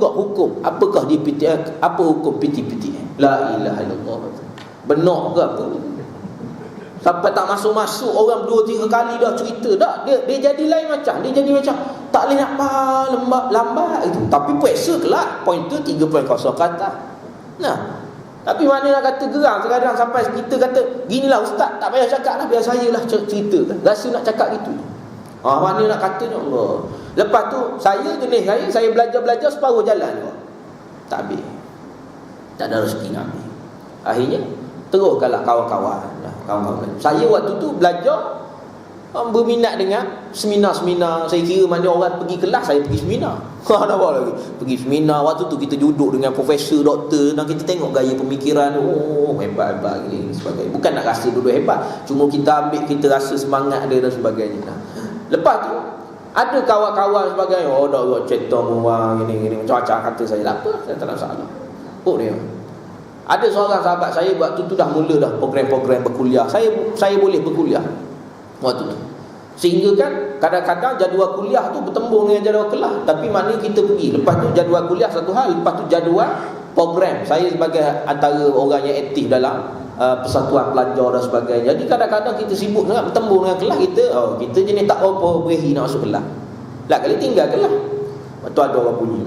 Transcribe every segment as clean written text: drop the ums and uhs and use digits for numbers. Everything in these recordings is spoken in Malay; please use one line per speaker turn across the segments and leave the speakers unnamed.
buka hukum. Apakah di PTN, apa hukum PT-PTN? La ilaha illallah. Benar ke apa? Sampai tak masuk-masuk orang 2-3 kali dah cerita dah. Dia jadi lain macam. Dia jadi macam tak boleh nak faham, lambat itu. Tapi periksa kelak pointer 3.0 ke atas. Nah, tapi mana nak kata geram sekarang sampai kita kata ginilah ustaz, tak payah cakap lah, biar saya lah cerita. Rasa nak cakap gitu. Mana nak katanya Allah. Lepas tu saya jenis saya belajar separuh jalan. Tak habis. Tak ada rezeki nak habis. Akhirnya teruskanlah kawan-kawan. Saya waktu tu belajar berminat dengan seminar-seminar. Saya kira mana orang pergi kelas, saya pergi seminar. Nampak lagi? Pergi seminar. Waktu tu kita duduk dengan profesor, doktor, dan kita tengok gaya pemikiran. Oh, hebat-hebat gini sebagainya. Bukan nak rasa duduk hebat, cuma kita ambil, kita rasa semangat dia dan sebagainya. Lepas tu ada kawan-kawan sebagainya. Oh, dah cerita orang gini macam-macam kata saya. Tak apa, saya tak nak salah. Oh dia. Ada seorang sahabat saya waktu tu dah mula dah program-program berkuliah. Saya boleh berkuliah waktu tu. Sehingga kan kadang-kadang jadual kuliah tu bertembung dengan jadual kelas. Tapi mana kita pergi. Lepas tu jadual kuliah satu hal, lepas tu jadual program. Saya sebagai antara orang yang aktif dalam persatuan pelajar dan sebagainya. Jadi kadang-kadang kita sibuk sangat bertembung dengan kelas kita. Kita jenis tak apa berehi nak masuk kelas. Lah kali tinggal kelas. Lepas tu ada orang bunyi,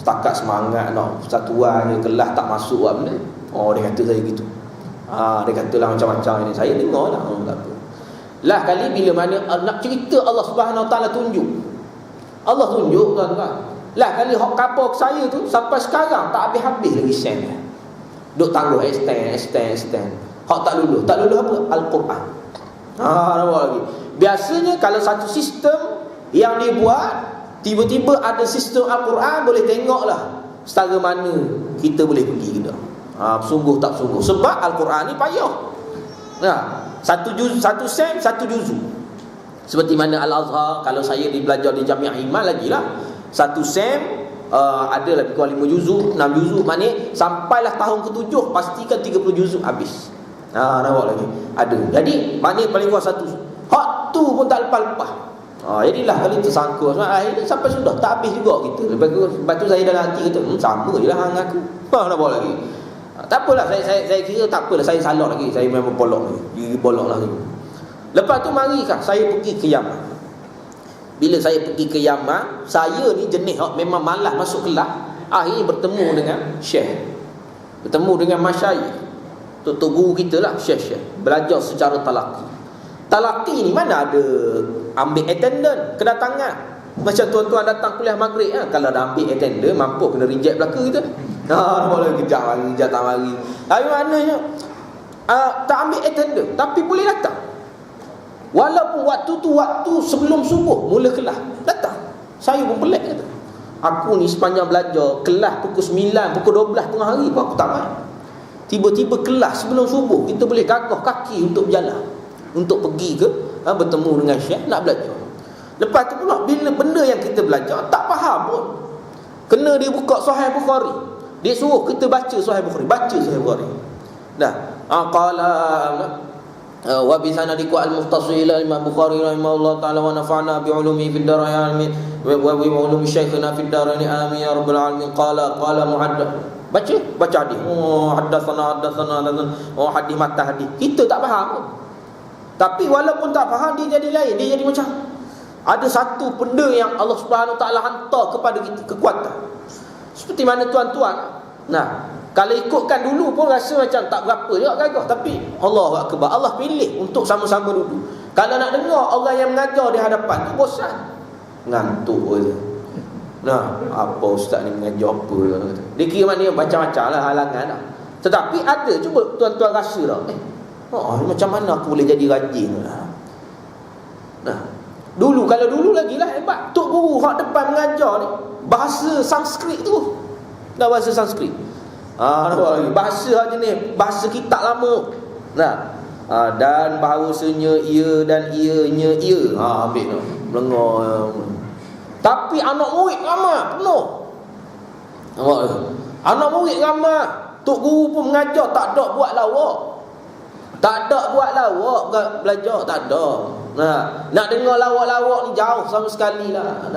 setakat semangat nak persatuan je, kelas tak masuk buat benda. Dia kata saya gitu. Dia katalah macam-macam ini. Saya dengar lah. Tak apa. Lah kali bila mana nak cerita Allah Subhanahu Wa Taala tunjuk. Allah tunjuk tuan-tuan. Lah kali hak kapal saya tu sampai sekarang tak habis-habis lagi sen. Duk tangguh extend. Hak tak lulus apa? Al-Quran. Nampak lagi. Biasanya kalau satu sistem yang dibuat, tiba-tiba ada sistem Al-Quran, boleh tengoklah setara mana kita boleh pergi ke dah. Sungguh tak sungguh. Sebab Al-Quran ni payah. Satu sem, satu juzu. Seperti mana Al-Azhar, kalau saya belajar di Jamiah Iman lagi lah. Satu sem ada lebih kurang 5 juzuk, 6 juzuk. Maknanya sampailah tahun ke-7 pastikan 30 juzuk habis. Nampak lagi. Ada. Jadi maknanya paling kurang satu. Hak tu pun tak lepas-lepas. Jadilah kali tersangkut. Akhirnya sampai sudah tak habis juga kita. Lepas tu saya dalam hati kata, sama je lah hang aku. Nampak lagi. Tak apalah, saya kira tak apalah, saya salah lagi. Saya memang bolong lagi. Gigi bolong lagi. Lepas tu marikah saya pergi ke Yaman. Bila saya pergi ke Yaman, saya ni jenis memang malas masuk kelas. Akhirnya bertemu dengan syekh, bertemu dengan masyayikh, tok guru kita lah, syekh. Belajar secara talaqi ni mana ada ambil attendance, kedatangan. Macam tuan-tuan datang kuliah maghrib kalau dah ambil attendance, mampu kena reject belaka kita. Boleh kejap tak mari. Tapi maknanya tak ambil attendance tapi boleh datang. Walaupun waktu tu sebelum subuh mula kelas, datang. Saya pun pelik kata. Aku ni sepanjang belajar kelas pukul 9, pukul 12 tengah hari pun aku tak main. Tiba-tiba kelas sebelum subuh kita boleh gagah kaki untuk berjalan, untuk pergi ke bertemu dengan syekh nak belajar. Lepas tu pula bila benda yang kita belajar tak faham pun, kena dia buka Sahih Bukhari, dia suruh kita baca Sahih Bukhari, dah qala wa bi sanadiku al-muttasil Imam Bukhari rahimahullah taala wa nafa'na bi ulumi fid darain wa bi ulumi syekhina fid darain amin ya rabbal alamin. Qala muhaddats, baca hadis. Haddatsana hadis mata hadis. Kita tak faham pun. Tapi walaupun tak faham, dia jadi lain. Dia jadi macam ada satu benda yang Allah Subhanahu Wa Taala hantar kepada kita, kekuatan. Seperti mana tuan-tuan, kalau ikutkan dulu pun rasa macam tak berapa juga gagah. Tapi Allahu Akbar, Allah pilih untuk sama-sama duduk. Kalau nak dengar orang yang mengajar di hadapan tu bosan, ngantuk je. Apa ustaz ni mengajar apa? Dia kira mana macam-macam lah halangan lah. Tetapi ada, cuba tuan-tuan rasa dah, macam mana aku boleh jadi rajin lah. Kalau dulu lagi lah hebat. Tok guru hak depan mengajar ni bahasa Sanskrit tu. Dah bahasa Sanskrit. Bahasa hak jenis bahasa kitab lama. Dan bahawasanya ia dan ianya ia. Ambil tu. Melengah. Tapi anak murid ramai penuh. Nampak tu. Anak murid ramai. Tok guru pun mengajar tak ada buat lawak. Tak ada buat lawak belajar, tak ada. Nak dengar lawak-lawak ni jauh sama sekali lah.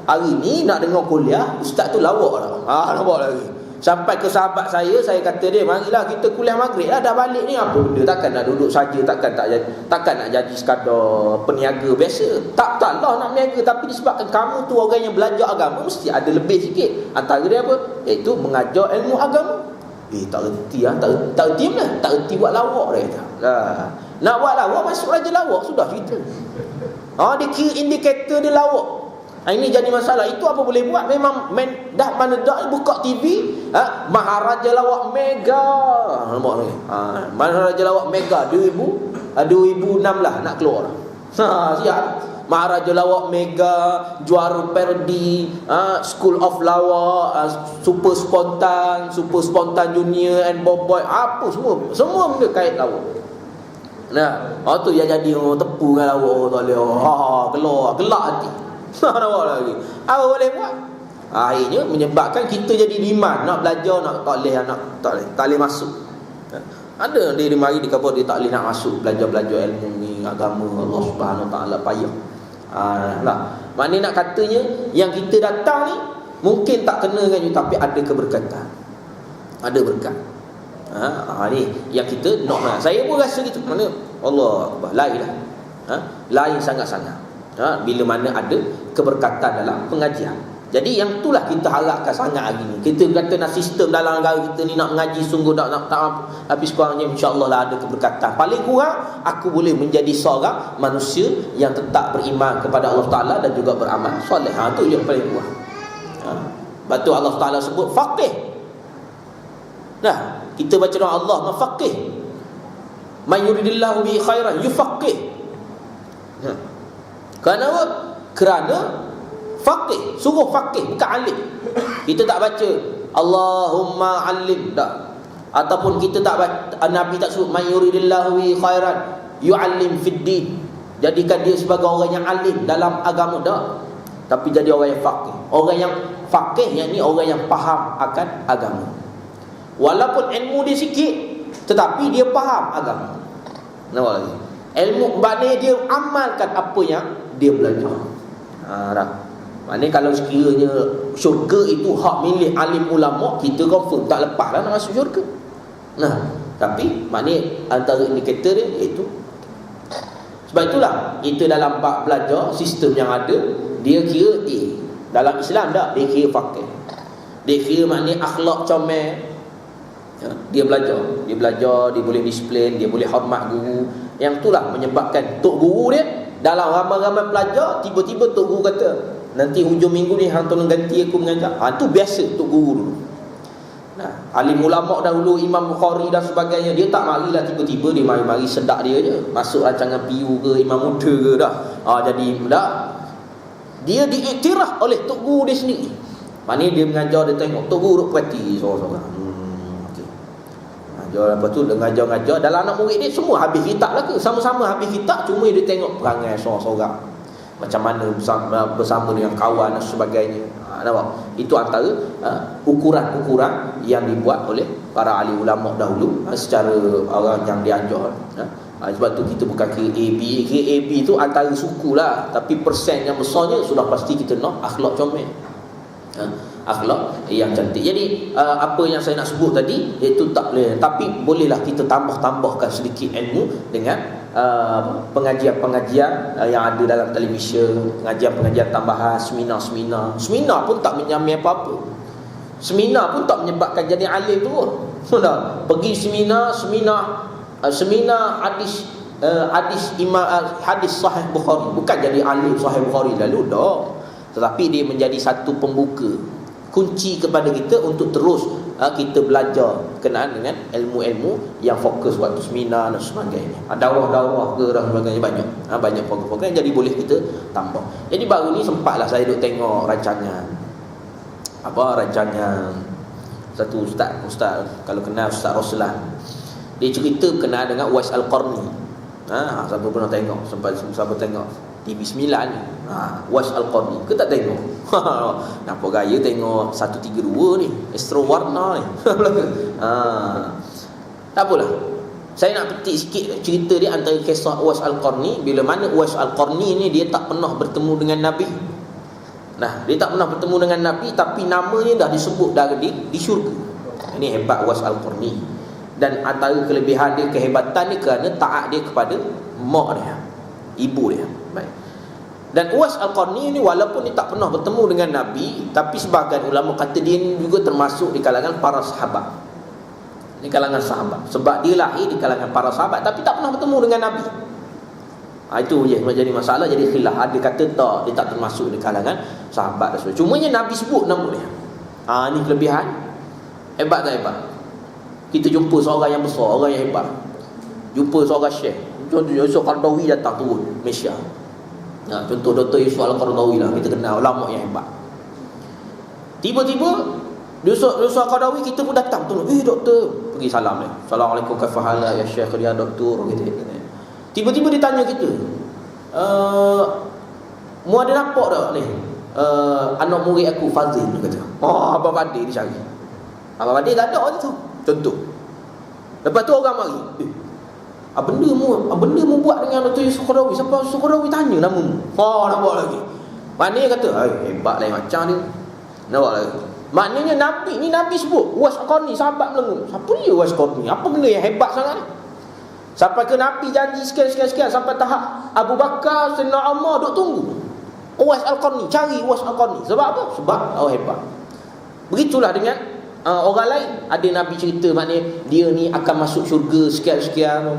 Hari ni nak dengar kuliah, ustaz tu lawak lah. Nampak lagi. Sampai ke sahabat saya kata dia, marilah kita kuliah maghrib lah, dah balik ni apa benda, takkan nak duduk saja, takkan nak jadi sekadar peniaga biasa. Taklah nak peniaga, tapi disebabkan kamu tu orang yang belajar agama, mesti ada lebih sikit. Antara dia apa? Iaitu mengajar ilmu agama. Tak reti lah, tak reti mana? Tak reti buat lawak dia kata. Nak buat lawak, masuk raja lawak, sudah cerita. Dia kira indikator dia lawak. Ini jadi masalah. Itu apa boleh buat? Memang dah mana dah buka TV, Maharaja Lawak Mega. Nampak ni? Maharaja Lawak Mega 2006 lah nak keluar. Siap. Maharaja Lawak Mega, juara parody, School of Lawak, Super Spontan Junior and Boboy, apa semua benda kait lawak. Tu yang jadi tepu dengan lawak tak boleh. Gelak hati. Nampak lagi. Apa boleh buat? Akhirnya menyebabkan kita jadi demand nak belajar, tak boleh masuk. Ada dia mari dia kata dia tak boleh nak masuk belajar ilmu ni, agama Allah Subhanahu Wa Taala payah. Maknanya nak katanya yang kita datang ni mungkin tak kena dengan you, tapi ada keberkatan. Ada berkat. Ni yang kita nak. Saya pun rasa gitu. Mana Allah Akbar, lain lah. Lain sangat-sangat. Bila mana ada keberkatan dalam pengajian. Jadi yang itulah kita harapkan sangat hari ni. Kita kata nak sistem dalam negara kita ni nak mengaji sungguh tak habis kurangnya insya-Allah lah ada keberkatan. Paling kurang aku boleh menjadi seorang manusia yang tetap beriman kepada Allah Taala dan juga beramal soleh. Itu yang paling kurang. Betul Allah Taala sebut faqih. Kita baca doa Allah faqih. Man yuridillahu bi khairan yufaqih. Kerana faqih, suruh faqih, bukan alim. Kita tak baca Allahumma alim, tak. Ataupun kita tak baca, Nabi tak sebut man yuridillahu bi khairan yu'allim fid din. Jadikan dia sebagai orang yang alim dalam agama, tak. Tapi jadi orang yang faqih. Orang yang faqih yakni orang yang faham akan agama. Walaupun ilmu dia sikit, tetapi dia faham agama. Nampak lagi. Ilmu maknanya dia amalkan apa yang dia belajar. Maknanya kalau sekiranya syurga itu hak milik alim ulama, kita confirm tak lepas lah nak masuk syurga. Tapi maknanya antara indikator dia iaitu. Sebab itulah kita dalam bab belajar sistem yang ada, dia kira dalam Islam tak, dia kira faqih. Dia kira maknanya akhlak comel. Dia belajar, dia boleh disiplin, dia boleh hormat guru. Yang itulah menyebabkan tok guru dia dalam ramai-ramai pelajar, tiba-tiba tok guru kata, nanti hujung minggu ni hang tolong ganti aku mengajar. Itu biasa tok guru dulu. Alim ulama dahulu, Imam Bukhari dan sebagainya, dia tak marilah tiba-tiba dia mari-mari sedak dia je, masuk rancangan PU ke Imam Muda ke dah. Jadi dah dia diiktiraf oleh tok guru dia sendiri. Maknanya dia mengajar, dia tengok tok guru duk perhati seorang-seorang. Lepas tu dia ngajar-ngajar, dalam anak murid dia semua habis kitab lah ke, sama-sama habis kitab, cuma dia tengok perangai seorang-seorang macam mana bersama dengan kawan dan sebagainya. Nampak? Itu antara ukuran-ukuran yang dibuat oleh para ahli ulama dahulu secara orang yang diajar. Sebab tu kita bukan kira AB tu antara suku lah, tapi persen yang besarnya sudah pasti kita nak akhlak comel, akhlak yang cantik. Jadi apa yang saya nak sebut tadi iaitu tak boleh, tapi bolehlah kita tambahkan sedikit ilmu dengan pengajian-pengajian yang ada dalam televisyen, pengajian-pengajian tambahan, seminar pun tak menjamin apa-apa. Seminar pun tak menyebabkan jadi alim tu pun. Sudah pergi seminar hadis sahih Bukhari, bukan jadi alim sahih Bukhari lalu dah, tetapi dia menjadi satu pembuka, kunci kepada kita untuk terus kita belajar berkenaan dengan ilmu-ilmu yang fokus waktu seminar dan sebagainya. Daurah-daurah ke dan sebagainya, banyak program-program, jadi boleh kita tambah. Jadi baru ni sempatlah saya duk tengok rancangan satu ustaz kalau kenal Ustaz Roslan, dia cerita berkenaan dengan Uwais Al-Qarni. Siapa pernah tengok, sampai tengok TV9 ni, Uwais Al-Qarni ke tak tengok? Nampak gaya tengok 132 ni, Astro Warna ni. Tak apalah. Saya nak petik sikit cerita dia antara kisah Uwais Al-Qarni. Bila mana Uwais Al-Qarni ni dia tak pernah bertemu dengan Nabi. Nah, dia tak pernah bertemu dengan Nabi, tapi namanya dah disebut dah di syurga. Ini hebat Uwais Al-Qarni. Dan antara kelebihan dia, kehebatan dia kerana taat dia kepada mak dia, ibu dia. Baik. Dan Uwais Al-Qarni ni walaupun dia tak pernah bertemu dengan Nabi, tapi sebahagian ulama kata dia ni juga termasuk di kalangan para sahabat. Di kalangan sahabat. Sebab dia lahir di kalangan para sahabat tapi tak pernah bertemu dengan Nabi. Itu je jadi masalah, jadi khilaf. Ada kata tak, dia tak termasuk di kalangan sahabat Rasul. Cumanya Nabi sebut nama dia. Ini kelebihan. Hebat tak hebat? Kita jumpa seorang yang besar, orang yang hebat. Jumpa seorang syekh. Contoh Yusuf Qaradawi datang turun Malaysia. Contoh Dr. Yusuf Al-Qaradawi lah, kita kenal ulama yang hebat. Tiba-tiba Yusuf Al-Qaradawi kita pun datang turun. Doktor, pergi salam dia. Assalamualaikum kafahala ya syekh ya doktor gitu. Tiba-tiba dia tanya kita, mu ada nampak tak ni anak murid aku Fazil, dia kata. Abang Fadil dia cari. Abang Fadil tak ada waktu tu. Contoh. Lepas tu orang mari. Benda mu buat dengan Dr. Yusuf Qaradawi? Siapa Yusuf Qaradawi tanya nama mu? Nampak lagi. Maknanya kata, hebat lain macam ni. Nampak lagi. Maknanya Nabi sebut Uwais Al-Qarni, sahabat Melengkung. Siapa dia Uwais Al-Qarni? Apa benda yang hebat sangat ni? Sampai ke Nabi janji sekian sampai tahap Abu Bakar, Sayyidina Umar duk tunggu Uwais Al-Qarni, cari Uwais Al-Qarni. Sebab apa? Sebab hebat. Begitulah dengan orang lain. Ada Nabi cerita maknanya dia ni akan masuk syurga sekian-sekian.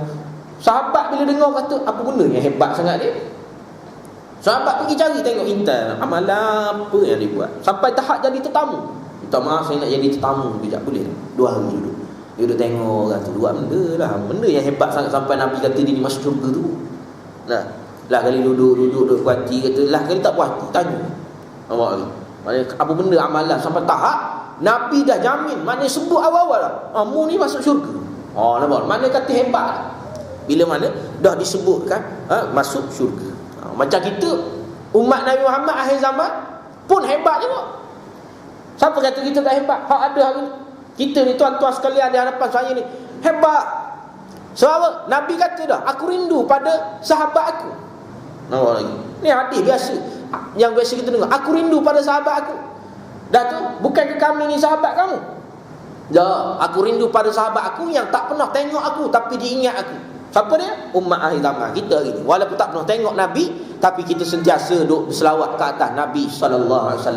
Sahabat bila dengar kata, apa benda yang hebat sangat dia? Sahabat pergi cari tengok intan, amalan apa yang dia buat. Sampai tahap jadi tetamu. Minta maaf, saya nak jadi tetamu kejap, boleh? 2 hari duduk. Dia duduk tengok orang tu, buat benda lah. Benda yang hebat sangat sampai Nabi kata dia ni masuk syurga tu. Lah kali duduk puas hati, kata lah kali tak puas hati, tanya. Nampak lagi. Maknanya apa benda amalan sampai tahap Nabi dah jamin, maknanya sebut awal-awal lah. Mu ni masuk syurga. Nampak? Mana kata hebat lah. Bila mana dah disebutkan masuk syurga. Macam kita umat Nabi Muhammad akhir zaman pun hebat juga. Siapa kata kita tak hebat? Hak ada hari ni. Kita ni tuan-tuan sekalian di hadapan saya ni hebat. Sebab Nabi kata dah, aku rindu pada sahabat aku. Nampak lagi. Ni hadis biasa. Yang biasa kita dengar, aku rindu pada sahabat aku. Dah tu, bukan ke kami ni sahabat kamu? Dah, aku rindu pada sahabat aku yang tak pernah tengok aku tapi diingat aku. Siapa dia? Umat akhir zaman kita hari ni. Walaupun tak pernah tengok Nabi, tapi kita sentiasa duk berselawat ke atas Nabi SAW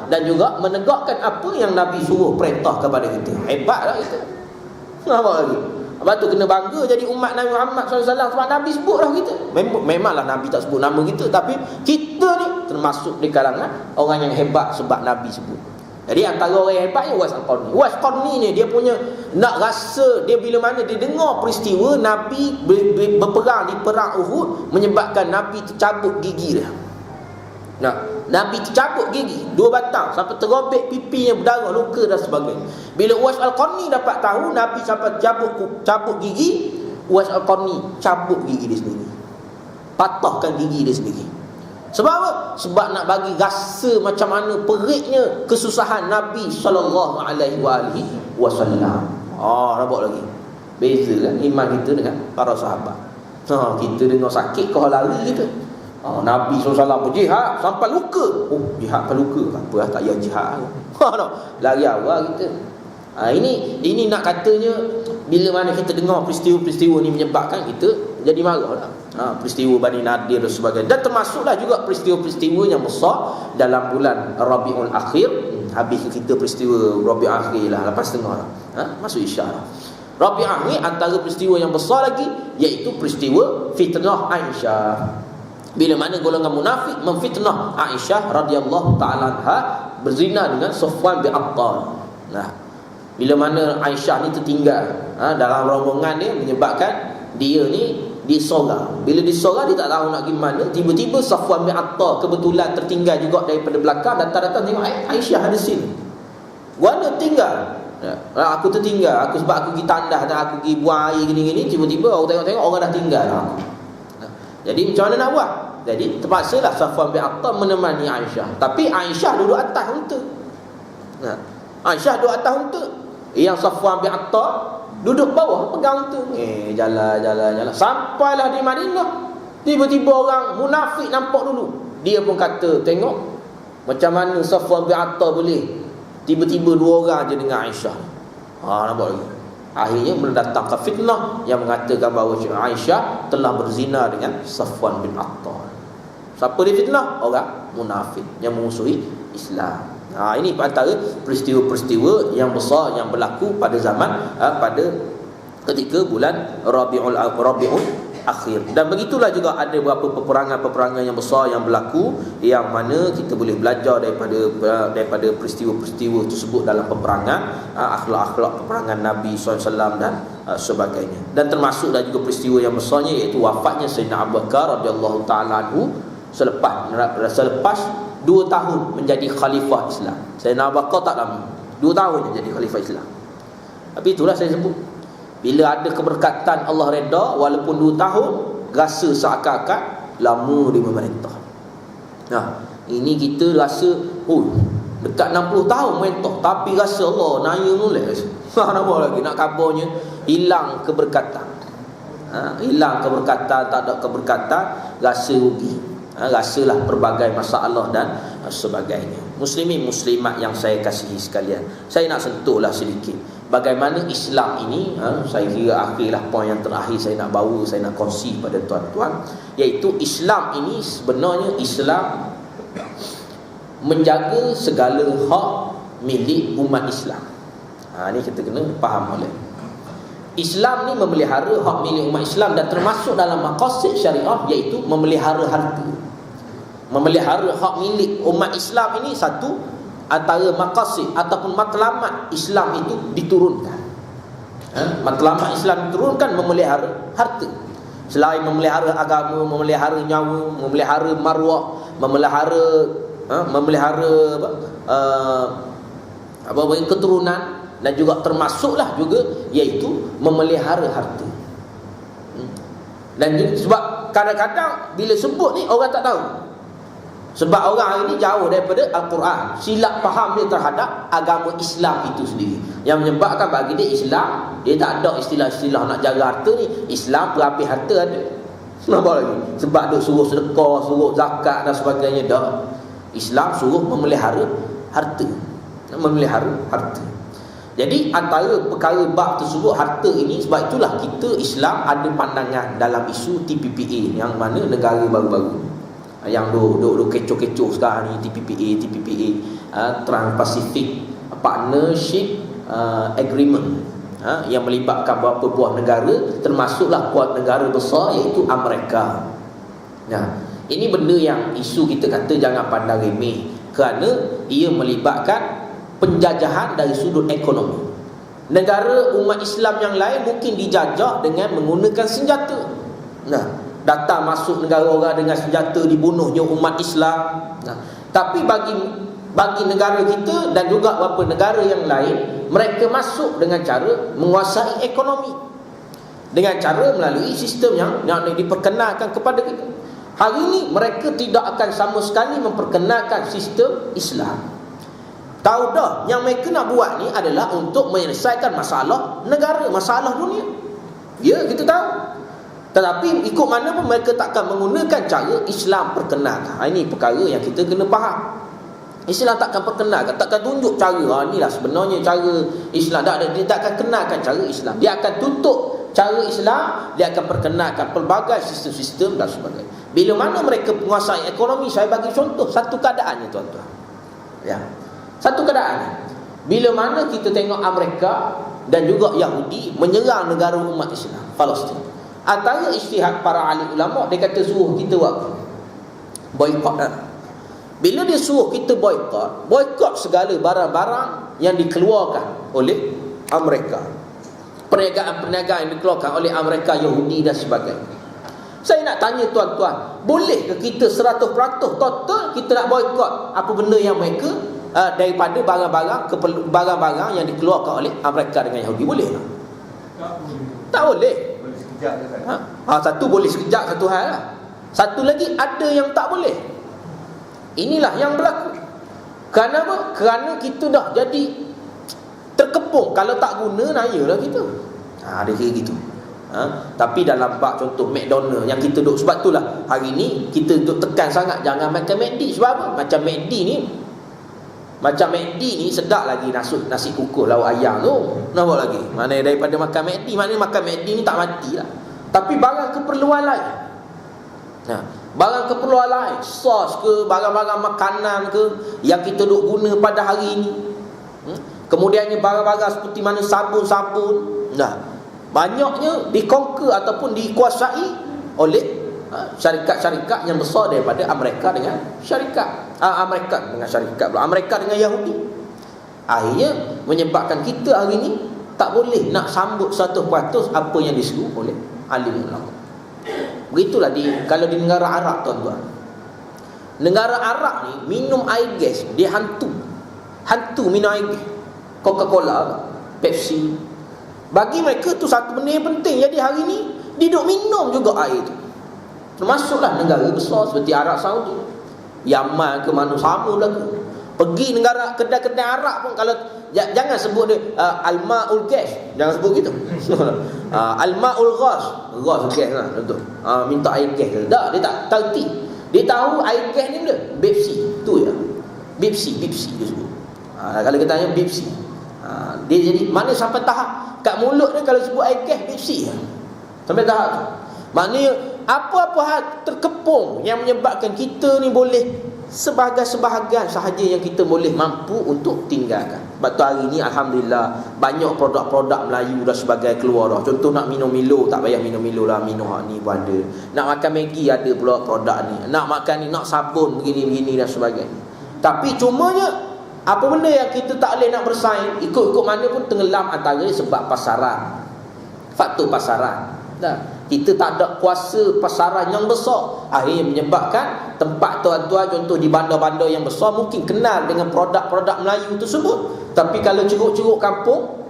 dan juga menegakkan apa yang Nabi suruh perintah kepada kita. Hebatlah kita. Nampak lagi. Lepas tu kena bangga jadi umat Nabi Muhammad SAW sebab Nabi sebutlah kita. Memanglah Nabi tak sebut nama kita, tapi kita ni termasuk di kalangan orang yang hebat sebab Nabi sebut. Jadi antara orang yang hebatnya Uwais Al-Qarni. Uwais Al-Qarni ni dia punya nak rasa, dia bila mana dia dengar peristiwa Nabi berperang di perang Uhud menyebabkan Nabi tercabut gigi dia. Nabi tercabut gigi 2 batang sampai terobek pipinya berdarah, luka dan sebagainya. Bila Uwais Al-Qarni dapat tahu Nabi sampai cabut gigi, Uwais Al-Qarni cabut gigi dia sendiri. Patahkan gigi dia sendiri. Sebab apa? Sebab nak bagi rasa macam mana periknya kesusahan Nabi SAW. Nampak lagi. Beza kan iman kita dengan para sahabat. Kita dengar sakit kau lari kita. Nabi SAW berjihad sampai luka. Jihad sampai luka. Apa lah, tak payah jihad. Lari awal kita. Ini nak katanya bila mana kita dengar peristiwa-peristiwa ni menyebabkan kita jadi marah lah. Peristiwa Bani Nadir dan sebagainya. Dan termasuklah juga peristiwa-peristiwa yang besar dalam bulan Rabiul Akhir. Habis kita peristiwa Rabiul Akhir lah, lepas tengah lah. Masuk Isyak lah. Rabiul Akhir antara peristiwa yang besar lagi iaitu peristiwa fitnah Aisyah. Bila mana golongan munafik memfitnah Aisyah radhiyallahu ta'ala anha berzina dengan Safwan bin Attal. Bila mana Aisyah ni tertinggal dalam rombongan dia, menyebabkan dia ni disorang. Bila disorang dia tak tahu nak pergi mana. Tiba-tiba Safwan bin Attal kebetulan tertinggal juga daripada belakang, datang tengok Aisyah ada sini. Mana tinggal? Aku tertinggal. Sebab aku pergi tandas dan aku pergi buang air gini-gini. Tiba-tiba orang tengok-tengok orang dah tinggal. Jadi macam mana nak buat? Jadi terpaksalah Safwan bin Attal menemani Aisyah. Tapi Aisyah duduk atas unta. Aisyah duduk atas unta. Yang Safwan bin Attal Duduk bawah pegang tu. Jalan. Sampailah di Madinah. Tiba-tiba orang munafik nampak dulu. Dia pun kata, tengok macam mana Safwan bin Attal boleh tiba-tiba dua orang je dengan Aisyah. Nampak lagi. Akhirnya mendatangkan fitnah yang mengatakan bahawa Aisyah telah berzina dengan Safwan bin Attal. Siapa dia fitnah? Orang munafik yang memusuhi Islam. Ini antara peristiwa-peristiwa yang besar yang berlaku pada zaman pada ketika bulan Rabiul Akhir. Dan begitulah juga ada beberapa peperangan yang besar yang berlaku, yang mana kita boleh belajar daripada peristiwa-peristiwa tersebut dalam peperangan, akhlak-akhlak peperangan Nabi SAW dan sebagainya. Dan termasuklah juga peristiwa yang besarnya, iaitu wafatnya Sayyidina Abu Bakar radhiyallahu ta'ala anhu selepas 2 tahun menjadi khalifah Islam. Sayyidina Abu Bakar tak lama, 2 tahun menjadi khalifah Islam. Tapi itulah saya sebut, bila ada keberkatan Allah redha, walaupun 2 tahun, rasa seakan-akan lama dia memerintah. Ini kita rasa dekat 60 tahun memerintah, tapi rasa Allah naya nulis. Nampak lagi nak kabarnya hilang keberkatan. Hilang keberkatan, tak ada keberkatan, rasa rugi. Rasalah pelbagai masalah dan sebagainya. Muslimin muslimat yang saya kasihi sekalian, saya nak sentuhlah sedikit bagaimana Islam ini, saya kira akhirlah poin yang terakhir saya nak bawa, saya nak kongsi pada tuan-tuan, iaitu Islam ini sebenarnya Islam menjaga segala hak milik umat Islam. Ini kita kena faham oleh Islam ni memelihara hak milik umat Islam, dan termasuk dalam maqasid syariah iaitu memelihara harta. Memelihara hak milik umat Islam ini satu antara maqasid ataupun matlamat Islam itu diturunkan. Matlamat Islam diturunkan memelihara harta. Selain memelihara agama, memelihara nyawa, memelihara maruah, memelihara keturunan, dan juga termasuklah juga iaitu memelihara harta. Dan juga, sebab kadang-kadang bila sebut ni orang tak tahu. Sebab orang hari ni jauh daripada Al-Quran, silap faham dia terhadap agama Islam itu sendiri, yang menyebabkan bagi dia Islam, dia tak ada istilah-istilah nak jaga harta ni. Islam perhabis harta ada. Kenapa lagi? Sebab dia suruh sedekah, suruh zakat dan sebagainya. Dah, Islam suruh memelihara harta. Memelihara harta. Jadi antara perkara bab tersebut, harta ini, sebab itulah kita Islam ada pandangan dalam isu TPPA, yang mana negara baru-baru yang duk kecoh-kecoh sekarang ni, TPPA, Trans-Pacific Partnership Agreement, yang melibatkan beberapa buah negara, termasuklah kuat negara besar iaitu Amerika. Ini benda yang isu kita kata jangan pandang remeh, kerana ia melibatkan penjajahan dari sudut ekonomi. Negara umat Islam yang lain mungkin dijajah dengan menggunakan senjata. Datang masuk negara orang dengan senjata, dibunuhnya umat Islam. Tapi bagi negara kita dan juga beberapa negara yang lain, mereka masuk dengan cara menguasai ekonomi, dengan cara melalui sistem yang diperkenalkan kepada kita. Hari ini mereka tidak akan sama sekali memperkenalkan sistem Islam. Tahu dah, yang mereka nak buat ni adalah untuk menyelesaikan masalah negara, masalah dunia. Ya, kita tahu. Tetapi ikut mana pun mereka takkan menggunakan cara Islam perkenalkan. Ini perkara yang kita kena faham. Islam takkan perkenalkan, takkan tunjuk cara, inilah sebenarnya cara Islam. Dia takkan kenalkan cara Islam. Dia akan tutup cara Islam, dia akan perkenalkan pelbagai sistem-sistem dan sebagainya. Bila mana mereka menguasai ekonomi, saya bagi contoh satu keadaannya, tuan-tuan. Satu keadaan, bila mana kita tengok Amerika dan juga Yahudi menyerang negara umat Islam, Palestin. Antara ijtihad para alim ulama, dia kata suruh kita buat boikot. Bila dia suruh kita boikot segala barang-barang yang dikeluarkan oleh Amerika, perniagaan-perniagaan yang dikeluarkan oleh Amerika, Yahudi dan sebagainya. Saya nak tanya tuan-tuan, boleh ke kita 100% total kita nak boikot apa benda yang mereka daripada barang-barang yang dikeluarkan oleh Amerika dengan Yahudi? Boleh tak? Tak boleh. Satu boleh sekejap, satu hal lah. Satu lagi ada yang tak boleh. Inilah yang berlaku. Kerana apa? Kerana kita dah jadi terkepung. Kalau tak guna, nayalah kita. Dia kira gitu. Tapi dalam bab contoh McDonald yang kita duk, sebab itulah hari ni kita duk tekan sangat jangan makan McD. Sebab apa? Macam McD ni sedap lagi nasi kukus lauk ayam tu. Nampak lagi. Mana daripada makan McD, maknanya makan McD ni tak matilah. Tapi barang keperluan lain. Barang keperluan lain, sos ke, barang-barang makanan ke yang kita duk guna pada hari ni. Kemudiannya barang-barang seperti mana sabun-sabun. Banyaknya dikonquer ataupun dikuasai oleh syarikat-syarikat yang besar daripada Amerika dengan Amerika dengan Yahudi. Akhirnya menyebabkan kita hari ni tak boleh nak sambut 100% apa yang disuruh oleh alim ulama. Begitulah kalau di negara Arab, tuan-tuan. Negara Arab ni minum air gas, dia hantu minum air gas. Coca-Cola, Pepsi, bagi mereka tu satu benda yang penting. Jadi hari ni dia duk minum juga air tu. Termasuklah negara besar seperti Arab Saudi, Yaman ke mana, sama lah ke. Pergi negara kedai-kedai Arab pun, kalau jangan sebut dia al-ma'ul gas, jangan sebut gitu. Al-ma'ul gas gas lah, betul. Minta air gas ke. Dah, dia tak terti. Dia tahu air gas ni dia Pepsi tu ya. Pepsi dia sebut. Kalau kita tanya Pepsi, dia jadi mana sampai tahap kat mulut dia kalau sebut air gas Pepsi sampai tahap tu. Maknanya apa-apa hal terkepung yang menyebabkan kita ni boleh sebahagian sahaja yang kita boleh mampu untuk tinggalkan. Sebab tu hari ni alhamdulillah banyak produk-produk Melayu dah sebagai keluar dah. Contoh nak minum Milo, tak payah minum Milo lah, minum ni pun ada. Nak makan Maggi ada pula produk ni. Nak makan ni, nak sabun begini-begini dan sebagainya. Tapi cumanya apa benda yang kita tak boleh nak bersaing, ikut-ikut mana pun tenggelam antara sebab pasaran. Faktor pasaran. Kita tak ada kuasa pasaran yang besar, akhirnya menyebabkan tempat tuan-tuan contoh di bandar-bandar yang besar mungkin kenal dengan produk-produk Melayu tersebut, tapi kalau ceruk-ceruk kampung,